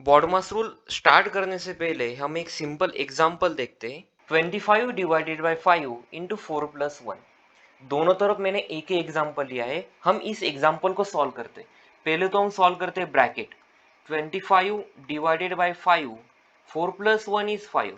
BODMAS rule start करने से पहले हम एक सिंपल एग्जांपल देखते हैं। 25 डिवाइडेड बाय 5 इंटू 4+1। दोनों तरफ मैंने एक ही एग्जांपल लिया है। हम इस एग्जांपल को सॉल्व करते हैं। पहले तो हम सॉल्व करते हैं bracket 25 divided by 5, 4+1 is 5।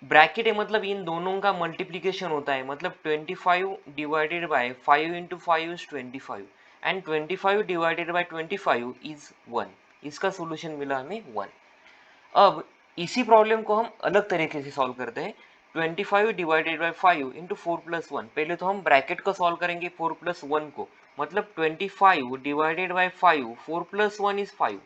Bracket है मतलब इन दोनों का मल्टीप्लीकेशन होता है, मतलब 25 divided by 5 into 5 is 25 and 25 divided by 25 is 1। इसका सोल्यूशन मिला हमें 1। अब इसी प्रॉब्लम को हम अलग तरीके से सॉल्व करते हैं। 25 डिवाइडेड बाई 5 इंटू 4+1। पहले तो हम ब्रैकेट को सॉल्व करेंगे 4+1 को, मतलब 25 डिवाइडेड बाई 5, 4+1 इज 5।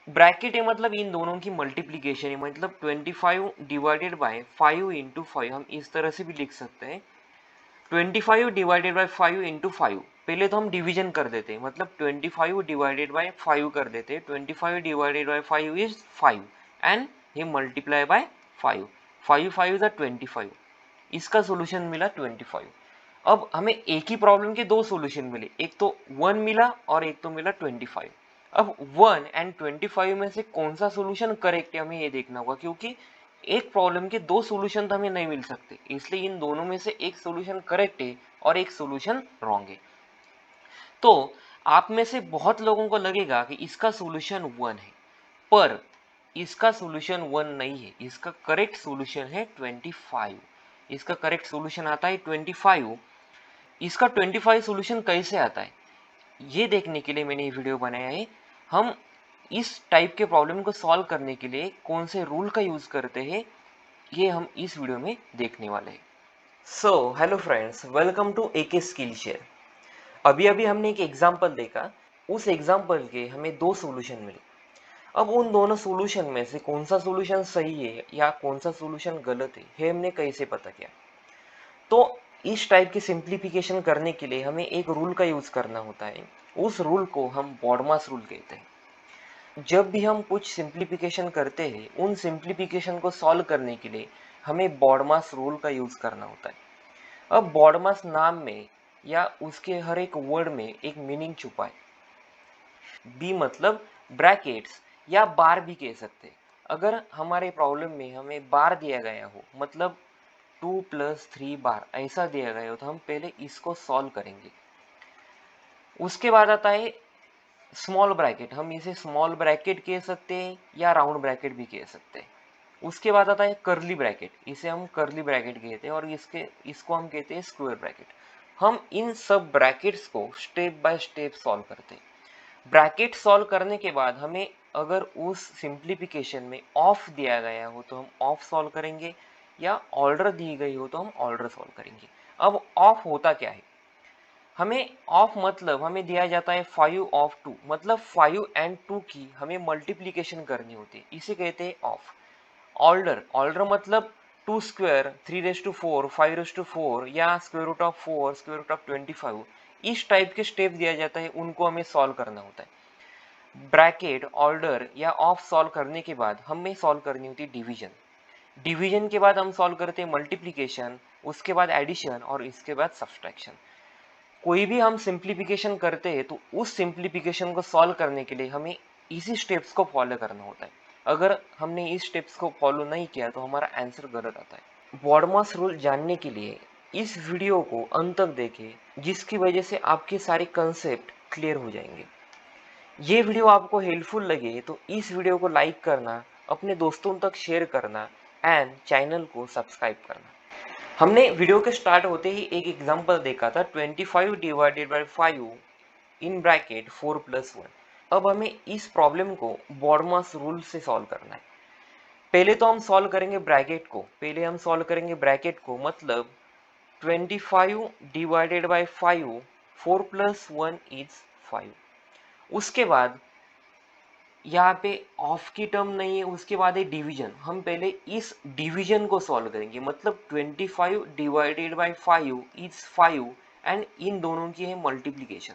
ब्रैकेट है मतलब इन दोनों की मल्टीप्लीकेशन है, मतलब 25 डिवाइडेड बाई 5 इंटू 5 हम इस तरह से भी लिख सकते हैं। 25 डिवाइडेड बाई 5 इंटू 5, पहले तो हम डिवीजन कर देते हैं, मतलब 25 डिवाइडेड बाई 5 कर देते हैं। 25 डिवाइडेड बाई 5 इज 5 एंड ये मल्टीप्लाई बाय 5, 5 5 इज 25। इसका सोल्यूशन मिला 25। अब हमें एक ही प्रॉब्लम के दो सोल्यूशन मिले, एक तो 1 मिला और एक तो मिला 25। अब 1 एंड 25 में से कौन सा सोल्यूशन करेक्ट है हमें ये देखना होगा, क्योंकि एक प्रॉब्लम के दो सॉल्यूशन तो हमें नहीं मिल सकते, इसलिए इन दोनों में से एक सॉल्यूशन करेक्ट है और एक सॉल्यूशन रॉन्ग है। तो आप में से बहुत लोगों को लगेगा कि इसका सॉल्यूशन 1 है, पर इसका सॉल्यूशन 1 नहीं है, इसका करेक्ट सॉल्यूशन है 25। इसका करेक्ट सॉल्यूशन आता है 25। इसका 25 सॉल्यूशन कैसे आता है ये देखने के लिए मैंने ये वीडियो बनाया है। हम इस टाइप के प्रॉब्लम को सॉल्व करने के लिए कौन से रूल का यूज करते हैं ये हम इस वीडियो में देखने वाले हैं। So hello friends, welcome to AK skill share. अभी अभी हमने एक एग्जांपल देखा, उस एग्जांपल के हमें दो सॉल्यूशन मिले। अब उन दोनों सॉल्यूशन में से कौन सा सॉल्यूशन सही है या कौन सा सॉल्यूशन गलत है ये हमने कैसे पता किया। तो इस टाइप की सिंप्लीफिकेशन करने के लिए हमें एक रूल का यूज करना होता है। उस रूल को हम बॉडमास रूल कहते हैं। जब भी हम कुछ सिंप्लीफिकेशन करते हैं, उन सिंप्लीफिकेशन को सॉल्व करने के लिए हमें बॉडमास रूल का यूज करना होता है। अब बॉडमास नाम में या उसके हर एक वर्ड में एक मीनिंग छुपा है। बी मतलब ब्रैकेट्स या बार भी कह सकते हैं। अगर हमारे प्रॉब्लम में हमें बार दिया गया हो, मतलब 2+3 बार ऐसा दिया गया हो, तो हम पहले इसको सॉल्व करेंगे। उसके बाद आता है स्मॉल ब्रैकेट। हम इसे स्मॉल ब्रैकेट कह सकते हैं या राउंड ब्रैकेट भी कह सकते हैं। उसके बाद आता है कर्ली ब्रैकेट, इसे हम कर्ली ब्रैकेट कहते हैं, और इसको हम कहते हैं स्क्वायर ब्रैकेट। हम इन सब ब्रैकेट्स को स्टेप बाय स्टेप सॉल्व करते हैं। ब्रैकेट सॉल्व करने के बाद हमें अगर उस सिंप्लीफिकेशन में ऑफ दिया गया हो तो हम ऑफ सॉल्व करेंगे, या ऑर्डर दी गई हो तो हम ऑर्डर सॉल्व करेंगे। अब ऑफ होता क्या है, हमें ऑफ मतलब हमें दिया जाता है 5 ऑफ 2, मतलब 5 एंड 2 की हमें मल्टीप्लीकेशन करनी होती है, इसे कहते हैं ऑफ। ऑर्डर, ऑर्डर मतलब 2 स्क्वायर, 3⁴, 5⁴, या square root of 4, square root of 25, इस टाइप के स्टेप दिया जाता है, उनको हमें सॉल्व करना होता है। ब्रैकेट, ऑर्डर या ऑफ सॉल्व करने के बाद हमें सॉल्व करनी होती है डिवीजन। डिवीजन के बाद हम सॉल्व करते हैं मल्टीप्लीकेशन, उसके बाद एडिशन और इसके बाद सब्सट्रैक्शन। कोई भी हम सिंप्लीफिकेशन करते हैं तो उस सिंप्लीफिकेशन को सॉल्व करने के लिए हमें इसी स्टेप्स को फॉलो करना होता है। अगर हमने इस स्टेप्स को फॉलो नहीं किया तो हमारा आंसर गलत आता है। बॉडमास रूल जानने के लिए इस वीडियो को अंत तक देखें, जिसकी वजह से आपके सारे कंसेप्ट क्लियर हो जाएंगे। ये वीडियो आपको हेल्पफुल लगे तो इस वीडियो को लाइक करना, अपने दोस्तों तक शेयर करना एंड चैनल को सब्सक्राइब करना। हमने वीडियो के स्टार्ट होते ही एक एग्जांपल देखा था 25 डिवाइडेड बाय 5 इन ब्रैकेट 4+1। अब हमें इस प्रॉब्लम को बॉडमास रूल से सॉल्व करना है। पहले तो हम सॉल्व करेंगे ब्रैकेट को, मतलब 25 डिवाइडेड बाय 5, 4+1 इज 5। उसके बाद यहाँ पे ऑफ की टर्म नहीं है, उसके बाद है डिवीजन। हम पहले इस डिवीजन को सॉल्व करेंगे, मतलब 25 divided by 5 is 5 and in दोनों की है मल्टीप्लीकेशन।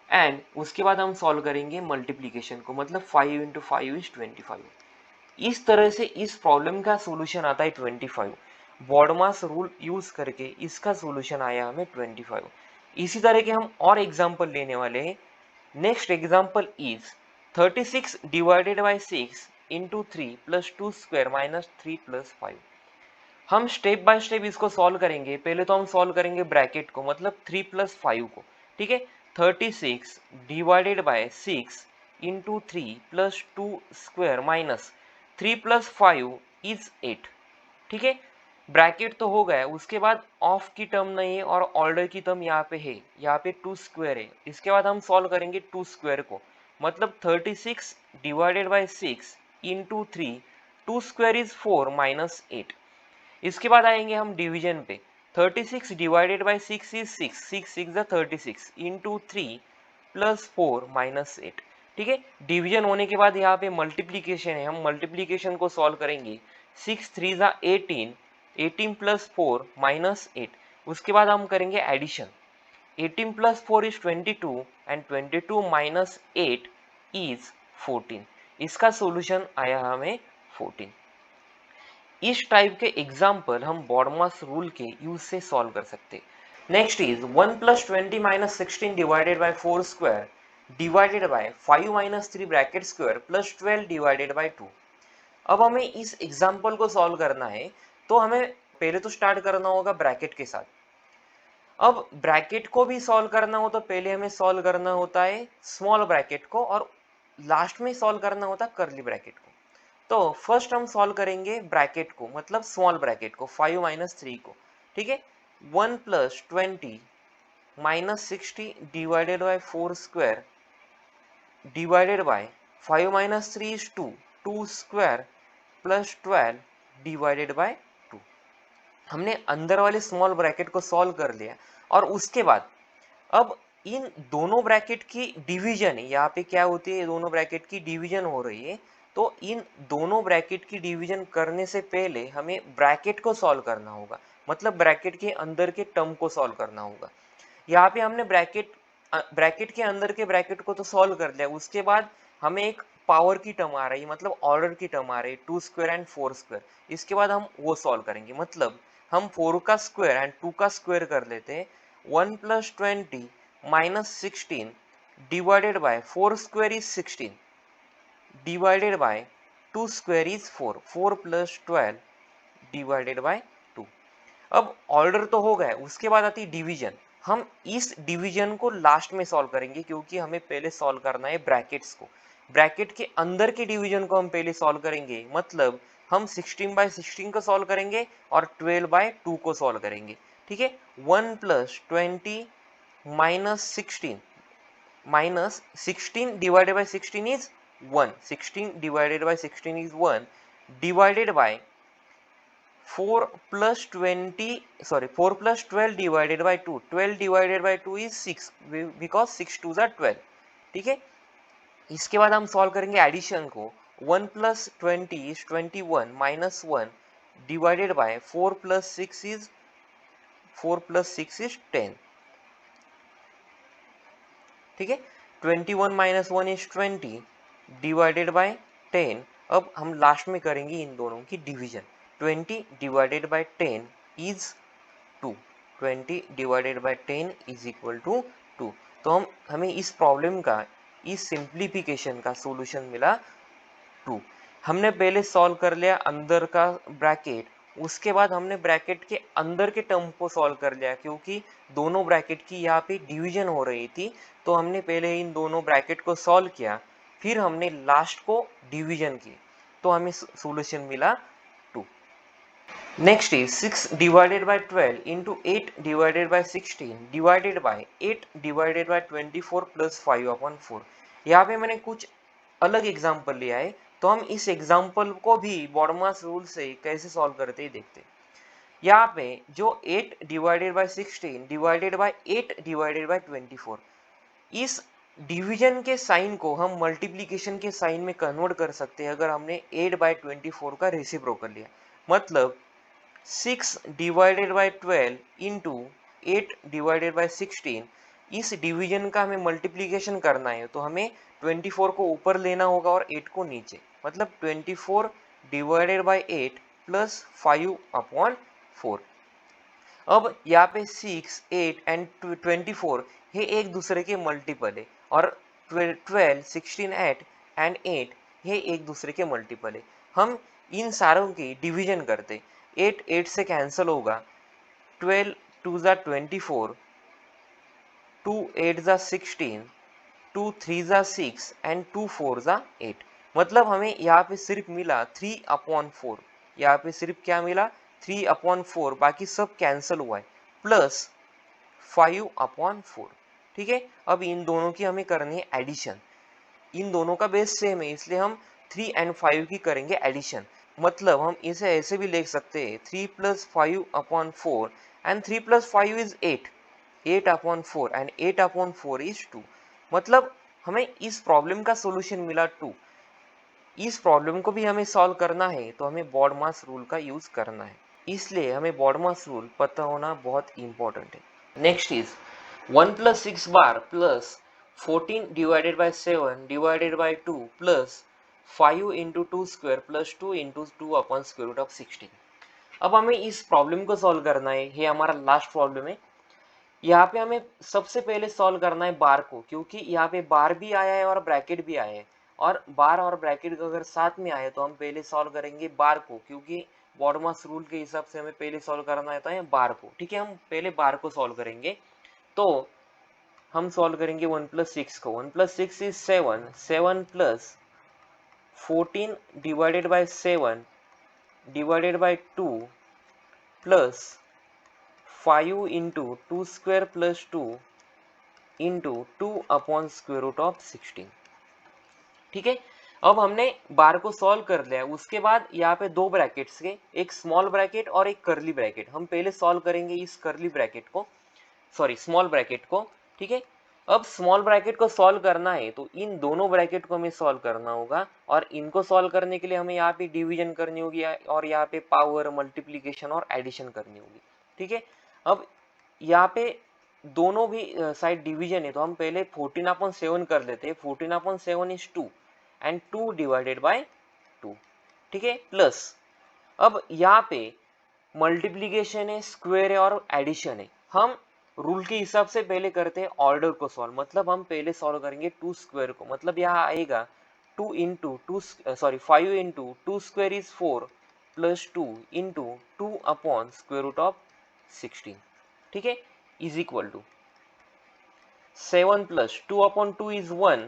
एंड उसके बाद हम सॉल्व करेंगे मल्टीप्लीकेशन को, मतलब 5 इंटू 5 इज 25। इस तरह से इस प्रॉब्लम का सॉल्यूशन आता है 25। बॉडमास रूल यूज करके इसका सॉल्यूशन आया हमें 25। इसी तरह के हम और एग्जांपल लेने वाले हैं। Next example is 36 divided by 6 into 3 plus 2 square minus 3 plus 5। हम स्टेप बाय स्टेप इसको सॉल्व करेंगे। पहले तो हम सॉल्व करेंगे ब्रैकेट को, मतलब 3 प्लस 5 को, ठीक है। 36 divided by 6 into 3 plus 2 square minus 3 plus 5 is 8, ठीक है। ब्रैकेट तो हो गया, उसके बाद ऑफ की टर्म नहीं है और ऑर्डर की टर्म यहाँ पे है, यहाँ पे 2 स्क्वायर है। इसके बाद हम सॉल्व करेंगे 2 स्क्वायर को, मतलब 36 divided by 6 into 3, 2 square is 4 minus 8। इसके बाद आएंगे हम डिवीजन पे। 36 divided by 6 is 6, 6 6 36 into 3 plus 4 minus 8, ठीक है। डिवीजन होने के बाद यहाँ पे मल्टीप्लीकेशन है, हम मल्टीप्लीकेशन को सॉल्व करेंगे। 6 3 18, 18 प्लस 4 माइनस 8। उसके बाद हम करेंगे addition. 18 plus 4 is 22 and 22 minus 8 is 14। इसका सॉल्यूशन आया हमें 14। इस टाइप के एग्जाम्पल हम बॉडमास रूल के यूज से सॉल्व कर सकते। Next is 1 plus 20 minus 16 divided by 4 square divided by 5 minus 3 bracket square plus 12 divided by 2। अब हमें इस एग्जाम्पल को सॉल्व करना है, तो हमें पहले तो स्टार्ट करना होगा ब्रैकेट के साथ। अब ब्रैकेट को भी सॉल्व करना हो तो पहले हमें सॉल्व करना होता है स्मॉल ब्रैकेट को, और लास्ट में सॉल्व करना होता है कर्ली ब्रैकेट को। तो फर्स्ट हम सॉल्व करेंगे ब्रैकेट को, मतलब स्मॉल ब्रैकेट को, 5 माइनस 3 को, ठीक है। 1 plus 20 minus 60 divided by 4 square divided by 5 minus 3 is 2, 2 square plus 12 divided by 2। हमने अंदर वाले स्मॉल ब्रैकेट को सॉल्व कर लिया, और उसके बाद अब इन दोनों ब्रैकेट की डिवीजन है, यहाँ पे क्या होती है, दोनों ब्रैकेट की डिवीजन हो रही है। तो इन दोनों ब्रैकेट की डिवीजन करने से पहले हमें ब्रैकेट को सॉल्व करना होगा, मतलब ब्रैकेट के अंदर के टर्म को सॉल्व करना होगा। यहाँ पे हमने ब्रैकेट के अंदर के ब्रैकेट को तो सॉल्व कर लिया, उसके बाद हमें एक पावर की टर्म आ रही है, मतलब ऑर्डर की टर्म आ रही है, 2 स्क्वायर एंड 4 स्क्वायर। इसके बाद हम वो सॉल्व करेंगे, मतलब हम 4 का स्क्वायर एंड 2 का स्क्वायर कर लेते हैं। 1 plus 20 minus 16 divided by 4 square is 16 divided by 2 square is 4, 4 plus 12 divided by 2। अब ऑर्डर तो हो गया, उसके बाद आती है डिवीजन। हम इस डिवीजन को लास्ट में सॉल्व करेंगे, क्योंकि हमें पहले सॉल्व करना है ब्रैकेट्स को। ब्रैकेट के अंदर के डिवीजन को हम पहले सॉल्व करेंगे, मतलब हम 16 बाय 16 को सॉल्व करेंगे और 12 बाय 2 को सॉल्व करेंगे, ठीक है। 1 plus 20 minus 16 divided by 16 is 1, 16 divided by 16 is 1 divided by 4 plus 12 divided by 2, 12 divided by 2 is 6, because 6 2s are 12, ठीक है। इसके बाद हम सॉल्व करेंगे एडिशन को। 1 plus 20 is 21 minus 1 divided by 4 plus 6 is 10, ठीक है। 21 minus 1 is 20 divided by 10। अब हम लास्ट में करेंगे इन दोनों की division. 20 divided by 10 is 2, 20 divided by 10 is equal to 2। तो हमें इस प्रॉब्लम का, इस सिंप्लीफिकेशन का सॉल्यूशन मिला 2। हमने पहले सॉल्व कर लिया अंदर का ब्रैकेट, उसके बाद हमने ब्रैकेट के अंदर के टर्म को सॉल्व कर लिया, क्योंकि दोनों ब्रैकेट की यहाँ पे डिवीजन हो रही थी। तो हमने पहले इन दोनों ब्रैकेट को सॉल्व किया, फिर हमने लास्ट को डिवीजन की, तो हमें सॉल्यूशन मिला 2। Next is 6 divided by 12 into 8 divided by 16 divided by 8 divided by 24 plus 5 upon 4। यहाँ पे मैंने कुछ अलग एग्जाम्पल लिया है, तो हम इस एग्जाम्पल को भी बॉडमास रूल से कैसे सॉल्व करते हैं देखते हैं। यहाँ पे जो 8 divided by 16 divided by 8 divided by 24, इस डिवीजन के साइन को हम मल्टीप्लीकेशन के साइन में कन्वर्ट कर सकते हैं अगर हमने 8 बाय 24 का रेसिप्रोकल लिया। मतलब 6 divided by 12 into 8 divided by 16, इस डिवीजन का हमें मल्टीप्लीकेशन करना है, तो हमें 24 को ऊपर लेना होगा और 8 को नीचे, मतलब 24 डिवाइडेड बाय 8 प्लस 5 अपॉन 4। अब यहाँ पे 6, 8 एंड 24 ये एक दूसरे के मल्टीपल है, और 12, 16, 8 एंड 8 ये एक दूसरे के मल्टीपल है। हम इन सारों की डिवीजन करते, 8 8 से कैंसिल होगा, 12 2 ज़ा 24, 2 8 ज़ा 16, 2 3 ज़ा 6 एंड 2 4 ज़ा 8। मतलब हमें यहाँ पे सिर्फ मिला 3/4। यहाँ पे सिर्फ क्या मिला 3/4, बाकी सब कैंसिल हुआ है, प्लस 5/4। ठीक है, अब इन दोनों की हमें करनी है एडिशन। इन दोनों का बेस सेम है इसलिए हम 3 एंड 5 की करेंगे एडिशन। मतलब हम इसे ऐसे भी लिख सकते हैं 3 + 5/4 एंड 3 + 5 इज 8, 8/4 एंड 8/4 इज 2। मतलब हमें इस प्रॉब्लम का सॉल्यूशन मिला 2। इस प्रॉब्लम को भी हमें सॉल्व करना है तो हमें बॉडमास रूल का यूज करना है, इसलिए हमें बॉडमास रूल पता होना बहुत इंपॉर्टेंट है। नेक्स्ट इज 1 + 6 बार plus 14 divided by 7 divided by 2 plus 5 into 2 square plus 2 into 2 upon square root of 16। अब हमें इस प्रॉब्लम को सॉल्व करना है, ये हमारा लास्ट प्रॉब्लम है। यहाँ पे हमें सबसे पहले सॉल्व करना है बार को, क्योंकि यहाँ पे बार भी आया है और ब्रैकेट भी आया है, और बार और ब्रैकेट अगर साथ में आए तो हम पहले सॉल्व करेंगे बार को, क्योंकि बॉडमास रूल के हिसाब से हमें पहले सॉल्व करना है तो बार को। ठीक है, हम पहले बार को सॉल्व करेंगे। तो हम सॉल्व करेंगे 1 + 6 को। 1 + 6 is 7, 7 plus 14 divided by 7 divided by 2 plus 5 into 2 square plus 2 into 2 upon square root of 16। ठीक है, अब हमने बार को सॉल्व कर लिया। उसके बाद यहाँ पे दो ब्रैकेट्स के, एक स्मॉल ब्रैकेट और एक कर्ली ब्रैकेट। हम पहले सॉल्व करेंगे इस कर्ली ब्रैकेट को, सॉरी स्मॉल ब्रैकेट को। ठीक है, अब स्मॉल ब्रैकेट को सॉल्व करना है तो इन दोनों ब्रैकेट को हमें सॉल्व करना होगा, और इनको सॉल्व करने के लिए हमें यहाँ पे डिवीजन करनी होगी और यहाँ पे पावर, मल्टीप्लीकेशन और एडिशन करनी होगी। ठीक है, अब यहाँ पे दोनों भी साइड डिवीजन है तो हम पहले 14/7 कर लेते हैं। 14/7 इज 2 एंड 2 डिवाइडेड बाय 2। ठीक है, प्लस अब यहाँ पे मल्टीप्लीकेशन है, स्क्वायर है और एडिशन है। हम रूल के हिसाब से पहले करते हैं ऑर्डर को सॉल्व। मतलब हम पहले सॉल्व करेंगे 2 स्क्वायर को, मतलब यहाँ आएगा 2 into 2 sorry 5 into 2 square is 4 plus 2 into 2 upon square root of 16। ठीक है, is equal to 7 plus 2/2 is 1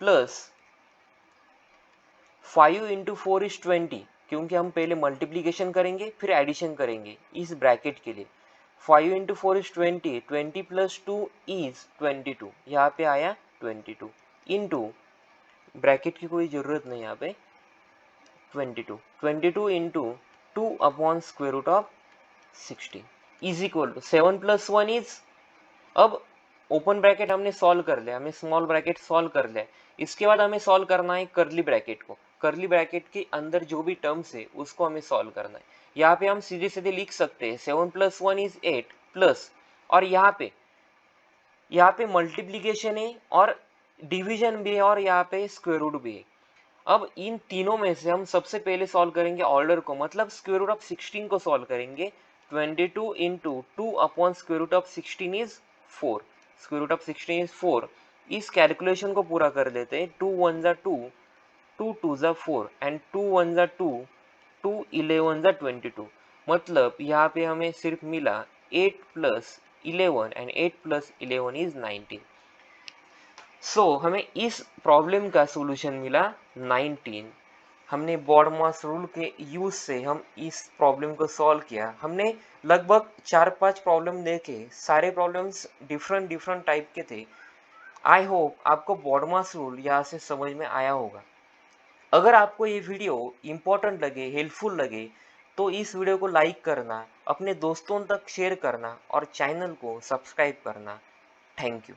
plus 5 into 4 is 20, क्योंकि हम पहले मल्टीप्लीकेशन करेंगे फिर एडिशन करेंगे इस ब्रैकेट के लिए। 5 इंटू 4 इज 20, 20 प्लस 2 इज 22, यहाँ पे आया 22 इंटू ब्रैकेट की कोई जरूरत नहीं यहाँ पे 22 into 2 upon square root of 16 is equal to 7 plus 1 is, अब ओपन ब्रैकेट हमने सॉल्व कर लिया, हमें स्मॉल ब्रैकेट सॉल्व कर लिया। इसके बाद हमें सॉल्व करना है कर्ली ब्रैकेट को। कर्ली ब्रैकेट के अंदर जो भी टर्म्स है उसको हमें सॉल्व करना है। यहाँ पे हम सीधे सीधे लिख सकते हैं 7 + 1 इज 8 प्लस, और यहाँ पे मल्टीप्लीकेशन है और डिवीजन भी है और यहाँ पे स्क्वायर रूट भी है। अब इन तीनों में से हम सबसे पहले सॉल्व करेंगे ऑर्डर को, मतलब स्क्वायर रूट ऑफ 16 को सॉल्व करेंगे। 22 into 2 upon square root of 16 is 4, square root of 16 is 4। इस कैलकुलेशन को पूरा कर लेते हैं। 2 1 ज़ा 2, 2 2 ज़ा 4 एंड 2 1 ज़ा 2, 2 11 ज़ा 22। मतलब यहाँ पे हमें सिर्फ मिला 8 प्लस 11 एंड 8 प्लस 11 इज 19। हमें इस प्रॉब्लम का सॉल्यूशन मिला 19। हमने बॉडमास रूल के यूज से हम इस प्रॉब्लम को सॉल्व किया। हमने लगभग 4-5 प्रॉब्लम देखे, सारे प्रॉब्लम्स डिफरेंट डिफरेंट टाइप के थे। आई होप आपको बॉडमास रूल यहाँ से समझ में आया होगा। अगर आपको ये वीडियो इम्पोर्टेंट लगे, हेल्पफुल लगे, तो इस वीडियो को लाइक करना, अपने दोस्तों तक शेयर करना और चैनल को सब्सक्राइब करना। Thank you.